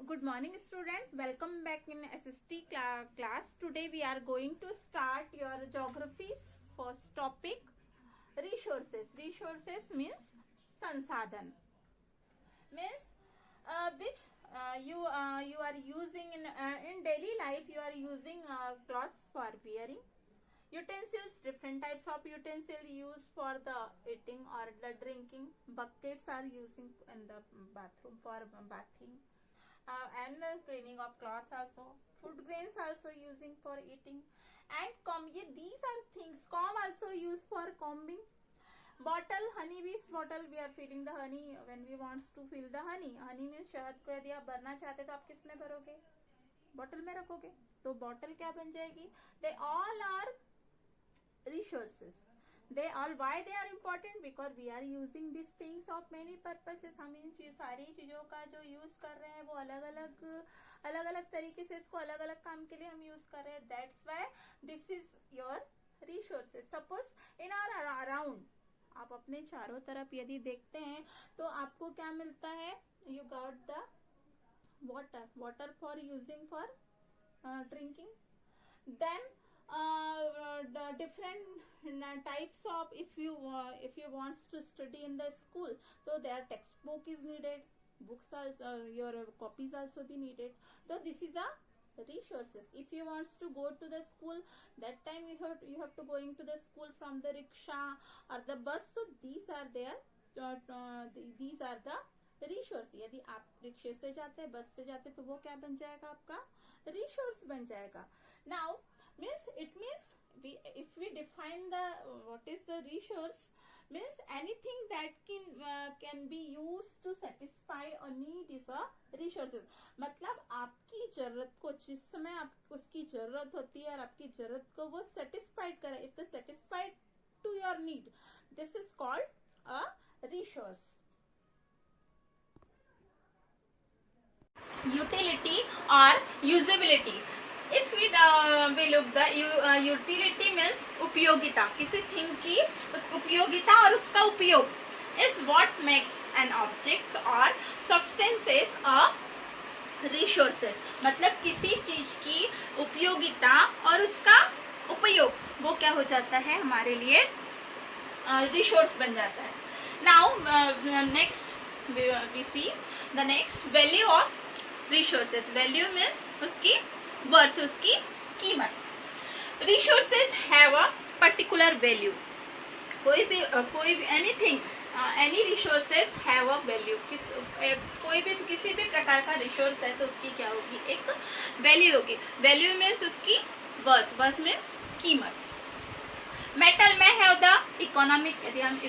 good morning student, welcome back in SST class. Today we are going to start your geography's first topic, resources. Resources means sansadhan, means which you are using in daily life. You are using clothes for wearing, utensils, different types of utensil used for the eating or the drinking. Buckets are using in the bathroom for bathing, and cleaning of clothes also. Food grains also using for eating, and comb. These are things. Comb also used for combing. Bottle, honey bees bottle, we are filling the honey when we wants to fill the honey. Honey में शहद को यदि आप भरना चाहते तो आप किस में भरोगे? बॉटल में रखोगे. तो बॉटल क्या बन जाएगी? They all are resources. They all, why they are important? Because we are using these things of many purposes. हम इन सारी चीजों का जो यूज कर रहे हैं वो अलग अलग तरीके से इसको अलग अलग काम के लिए हम यूज कर रहे हैं. That's why this is your resources. Suppose in our around, आप अपने चारों तरफ यदि देखते हैं तो आपको क्या मिलता है? You got the water for using for drinking. Then the different types of, if you wants to study in the school, so their textbook is needed, books also, your copies also be needed. So this is a resources. If you wants to go to the school, that time you have to going to the school from the rickshaw or the bus. So these are there, these are the resource. यदि आप रिक्शे से जाते हैं, बस से जाते, तो वो क्या बन जाएगा? आपका रिसोर्स बन जाएगा. Now means it means if we define the what is the resource, means anything that can be used to satisfy a need is a resources. मतलब आपकी जरूरत को, जिस समय आपको उसकी जरूरत होती है और आपकी जरूरत को वो satisfied करे, if the satisfied to your need, this is called a resource. Utility or usability. If we look the utility means उपयोगिता, किसी थिंग की उस उपयोगिता और उसका उपयोग is what makes an object or substances a resources. मतलब किसी चीज की उपयोगिता और उसका उपयोग वो क्या हो जाता है? हमारे लिए रिसोर्स बन जाता है. Now next we see the next value of resources. Value means उसकी worth, उसकी कीमत. Resources have a particular value. कोई भी anything, any resources have a value. कोई भी किसी भी प्रकार का रिसोर्स है तो उसकी क्या होगी? एक वैल्यू होगी. वैल्यू मीन्स उसकी वर्थ. वर्थ मीन्स कीमत. मेटल में है द इकोनॉमिक. यदि हम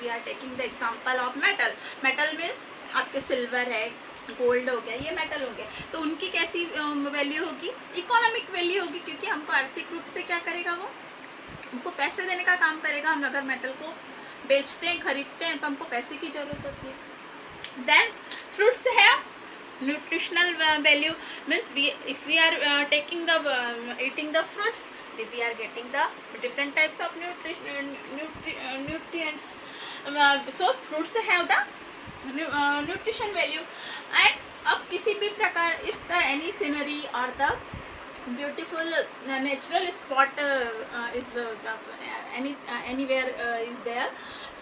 we are taking the example of metal. Metal means आपके सिल्वर है, गोल्ड हो गया, ये मेटल हो गया, तो उनकी कैसी वैल्यू होगी? इकोनॉमिक वैल्यू होगी, क्योंकि हमको आर्थिक रूप से क्या करेगा? वो हमको पैसे देने का काम करेगा. हम अगर मेटल को बेचते हैं, खरीदते हैं, तो हमको पैसे की जरूरत होती है. देन फ्रूट्स है nutritional value. Means if we are taking the eating the fruits, we are getting the different types of nutrients. So fruits have the nutrition value. And अब किसी भी प्रकार, if the any scenery or the beautiful natural spot is anywhere is there,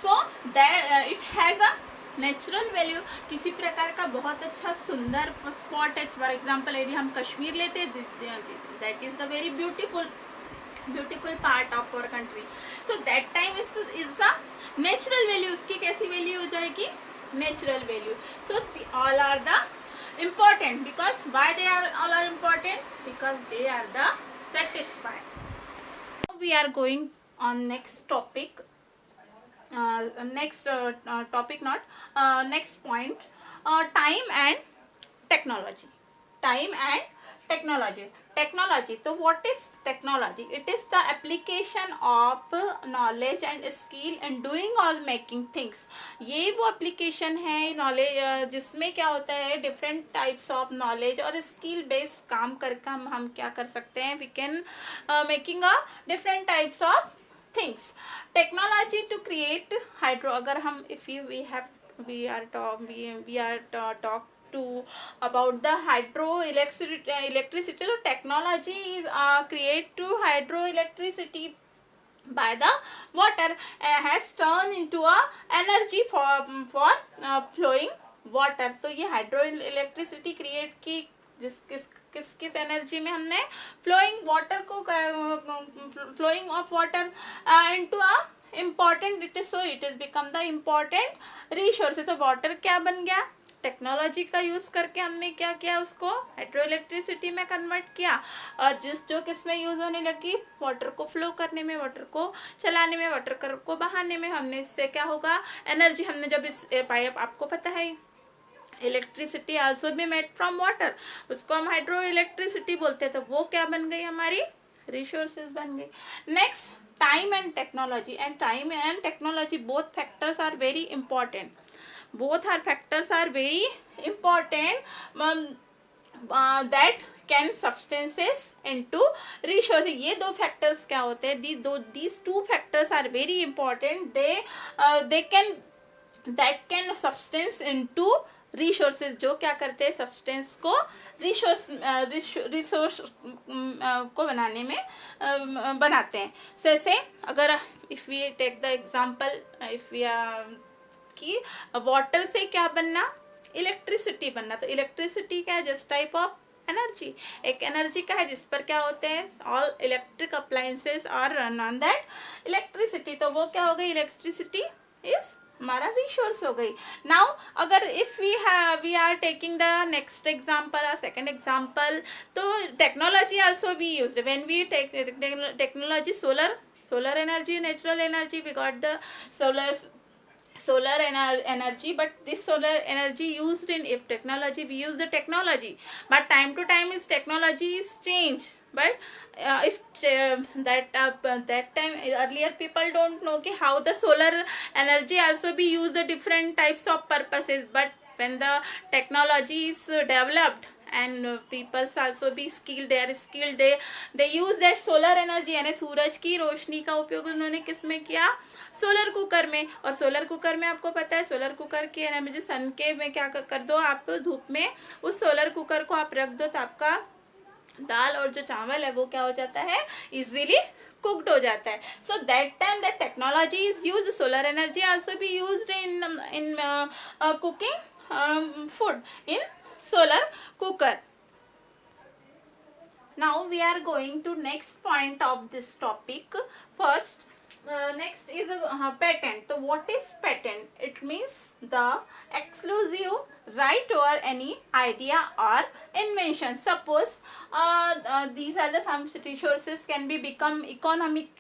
so that it has a natural value. किसी प्रकार का बहुत अच्छा सुंदर स्पॉट है. फॉर एग्जाम्पल यदि हम कश्मीर लेते हैं, that is the very beautiful part of our country. तो that time is a natural value. उसकी कैसी वैल्यू हो जाएगी? Natural value. So all are the important. Because why they are all are important? Because they are the satisfied. We are going on next topic. Next topic, not next point, time and technology. Time and technology. Technology. So what is technology? It is the application of knowledge and skill in doing or making things. ये वो application है knowledge जिसमें क्या होता है? different types of knowledge और skill based काम करके हम क्या कर सकते हैं? We can making a different types of things. Technology to create hydro. अगर हम if you we are to about the electricity. So technology is create to hydroelectricity by the water has turned into a energy for flowing water. तो ये hydro electricity create की जिस किस energy में हमने flowing water को flowing of water into a important it is become the important resource. तो water क्या बन गया, टेक्नोलॉजी का यूज करके हमने क्या किया, उसको हाइड्रो इलेक्ट्रिसिटी में कन्वर्ट किया. और जो किस में यूज होने लगी, वाटर को फ्लो करने में, वाटर को चलाने में, वाटर को बहाने में. हमने इससे क्या होगा, एनर्जी. हमने जब इस पाइप, आपको पता है electricity also be made from water, उसको हम हाइड्रो इलेक्ट्रिसिटी बोलते हैं. तो वो क्या बन गई, हमारी रिसोर्सेज बन गई. Next, time and technology. And time and technology both factors are very important. both are factors are very important that can substances into resources. ये दो factors क्या होते हैं, these two factors are very important. That can substance into resources. जो क्या करते हैं, substance को रिसोर्स को बनाने में बनाते हैं. जैसे अगर if we take the example, if we are कि वाटर से क्या बनना, इलेक्ट्रिसिटी बनना. तो इलेक्ट्रिसिटी क्या है, जस्ट टाइप ऑफ एनर्जी. एक एनर्जी का है जिस पर क्या होते हैं, all electric appliances are run on that electricity. तो वो क्या हो गई, इलेक्ट्रिसिटी इज हमारा रिसोर्स हो गई. नाउ अगर if we are taking the next example और सेकंड एग्जांपल, तो technology also be used when we take technology. Solar energy, natural energy, we got the solar energy, but this solar energy used in if technology, we use the technology, but time to time is technology is changed. But if that time earlier people don't know ki how the solar energy also be used the different types of purposes. But when the technology is developed and people also be skilled, they are skilled, they use that solar energy. यानी सूरज की रोशनी का उपयोग उन्होंने किस में किया, solar cooker में. और सोलर कुकर में आपको पता है, सोलर कुकर की एनर्जी सन के में क्या कर दो आप, धूप में उस सोलर कुकर को आप रख दो, तो आपका दाल और जो चावल है वो क्या हो जाता है, इजीली कुक्ड हो जाता है. So that time that technology is used. Solar energy also be used in cooking food in solar cooker. Now we are going to next point of this topic. First, next is patent. So what is patent? It means the exclusive right over any idea or invention. Suppose these are the some resources can be become economical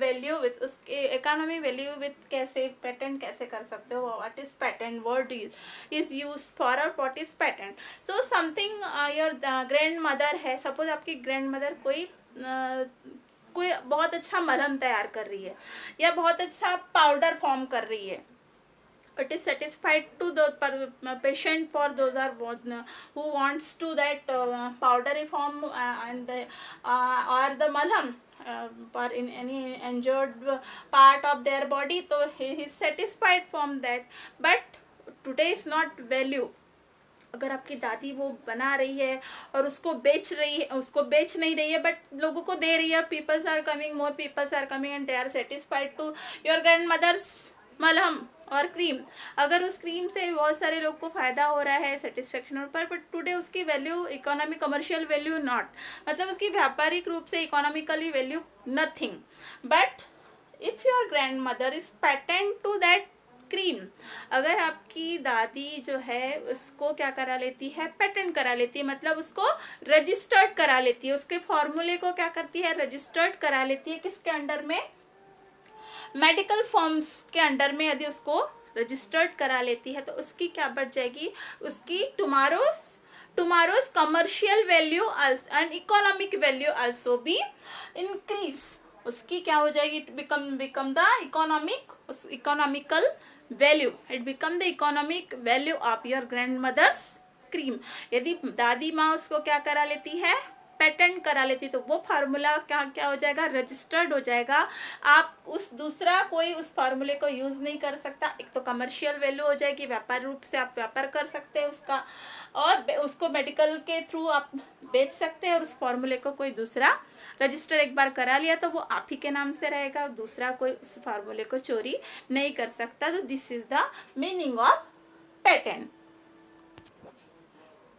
value with उसके economy value with कैसे patent कैसे कर सकते हो. What is patent, word is used for और what is patent. So something your grand mother है, suppose आपकी grand mother कोई बहुत अच्छा मलहम तैयार कर रही है या बहुत अच्छा पाउडर फॉर्म कर रही है. It is satisfied to the patient for those are who wants to that powdery form and the or the malham for in any injured part of their body. So he is satisfied from that. But today is not value. अगर आपकी दादी वो बना रही है और उसको बेच नहीं रही है, बट लोगों को दे रही है, peoples are coming, more peoples are coming and they are satisfied to your grand mother's मलहम और क्रीम. अगर उस क्रीम से बहुत सारे लोग को फायदा हो रहा है, सेटिस्फेक्शन हो, पर बट टुडे उसकी value economic commercial value not, मतलब उसकी व्यापारिक रूप से economically value nothing. But if your grand mother is patent to that cream, अगर आपकी दादी जो है उसको क्या करा लेती है, पेटेंट करा लेती है, मतलब उसको रजिस्टर्ड करा लेती है, उसके फॉर्मूले को क्या करती है, रजिस्टर्ड करा लेती है. किसके अंडर में, मेडिकल फॉर्म्स के अंडर में यदि उसको रजिस्टर्ड करा लेती है, तो उसकी क्या बढ़ जाएगी, उसकी tomorrow's commercial value and economic value also be increase. उसकी क्या हो जाएगी, become the economical value. It become the economic value of your grand mother's cream. यदि दादी माँ उसको क्या करा लेती है, पेटेंट करा लेती तो वो फार्मूला क्या क्या हो जाएगा, रजिस्टर्ड हो जाएगा। आप उस दूसरा कोई उस फार्मूले को यूज नहीं कर सकता। एक तो कमर्शियल वैल्यू हो जाएगी, व्यापार रूप से आप व्यापार कर सकते हैं उसका, और उसको मेडिकल के थ्रू आप बेच सकते हैं, और उस फार्मूले को कोई दूसरा रजिस्टर एक बार करा लिया तो वो आप ही के नाम से रहेगा, दूसरा कोई उस फार्मूले को चोरी नहीं कर सकता। तो this is the meaning of patent.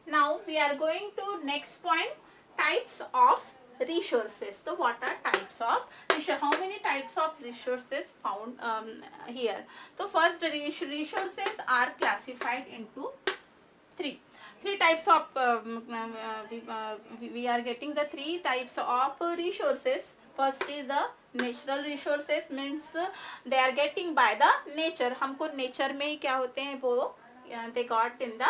Now we are going to next point, types of resources. So what are types of resources? How many types of resources found here? So first resources are classified into three types of we are getting the three types of resources. First is the natural resources, means they are getting by the nature. हमको nature में ही क्या होते हैं वो they got in the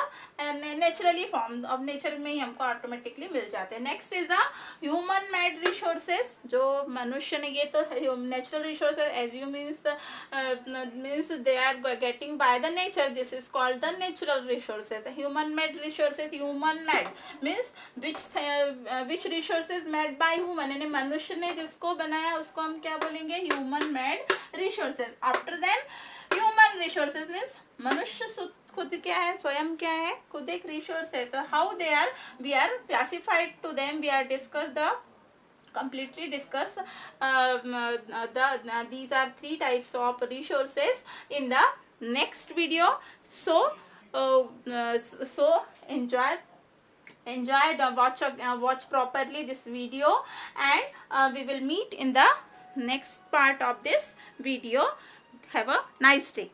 naturally form, अब nature में ही हमको ऑटोमेटिकली मिल जाते हैं. Next is the human made resources, जो मनुष्य ने, ये तो natural resources as you means they are getting by the nature, this is called the natural resources. Human made resources, human made means which resources made by human, यानी मनुष्य ने जिसको बनाया उसको हम क्या बोलेंगे, human made resources. After then human resources means मनुष्य खुद क्या है, स्वयं क्या है, खुद एक रिसोर्स है. तो how they are, we are classified to them, we are discuss the completely discuss these are three types of resources in the next video. So enjoy watch properly this video, and we will meet in the next part of this video. Have a nice day.